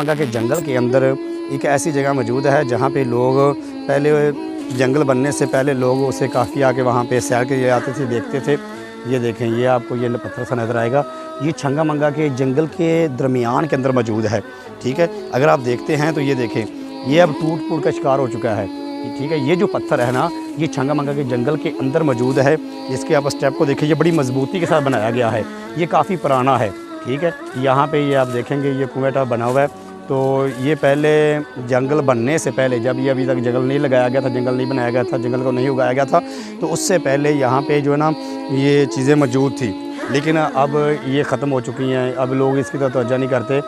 मंगा के जंगल के अंदर एक ऐसी जगह मौजूद है जहाँ पे लोग पहले जंगल बनने से पहले लोग उसे काफ़ी आके वहाँ पे सैर के लिए आते थे, देखते थे। ये देखें, ये आपको ये पत्थर सा नज़र आएगा, ये छंगा मंगा के जंगल के दरमियान के अंदर मौजूद है। ठीक है, अगर आप देखते हैं तो ये देखें, ये अब टूट फूट का शिकार हो चुका है। ठीक है, ये जो पत्थर है ना, ये छंगा मंगा के जंगल के अंदर मौजूद है। इसके आप स्टेप को देखिए, ये बड़ी मजबूती के साथ बनाया गया है, ये काफ़ी पुराना है। ठीक है, यहाँ पे ये आप देखेंगे ये कुएं टाइप बना हुआ है। तो ये पहले जंगल बनने से पहले, जब ये अभी तक जंगल नहीं लगाया गया था, जंगल नहीं बनाया गया था, जंगल को नहीं उगाया गया था, तो उससे पहले यहाँ पे जो है ना ये चीज़ें मौजूद थी। लेकिन अब ये ख़त्म हो चुकी हैं, अब लोग इसकी तरफ तवज्जो नहीं करते।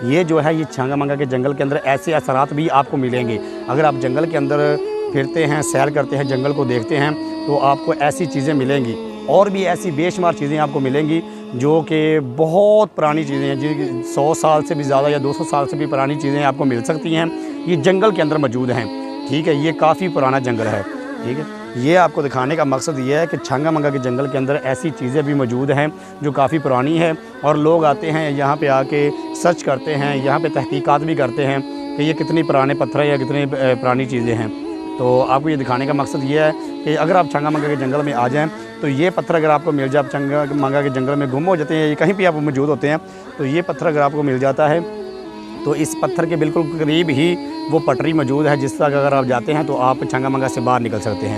ये जो है, ये छंगा मंगा के जंगल के अंदर ऐसे असरात भी आपको मिलेंगे। अगर आप जंगल के अंदर फिरते हैं, सैर करते हैं, जंगल को देखते हैं, तो आपको ऐसी चीज़ें मिलेंगी और भी ऐसी बेशुमार चीज़ें आपको मिलेंगी जो कि बहुत पुरानी चीज़ें हैं, जी 100 साल से भी ज़्यादा या 200 साल से भी पुरानी चीज़ें आपको मिल सकती हैं। ये जंगल के अंदर मौजूद हैं। ठीक है, ये काफ़ी पुराना जंगल है। ठीक है, ये आपको दिखाने का मकसद ये है कि छंगा मंगा के जंगल के अंदर ऐसी चीज़ें भी मौजूद हैं जो काफ़ी पुरानी है, और लोग आते हैं यहाँ पे आके सर्च करते हैं, यहाँ पे तहकीकात भी करते हैं कि ये कितनी पुराने पत्थर हैं या कितनी पुरानी चीज़ें हैं। तो आपको ये दिखाने का मकसद ये है कि अगर आप छंगा मंगा के जंगल में आ जाएँ तो ये पत्थर अगर आपको मिल जाए, आप छंगा मंगा के जंगल में गुम हो जाते हैं, ये कहीं भी आप मौजूद होते हैं, तो ये पत्थर अगर आपको मिल जाता है तो इस पत्थर के बिल्कुल करीब ही वो पटरी मौजूद है, जिस तक अगर आप जाते हैं तो आप छंगा मंगा से बाहर निकल सकते हैं।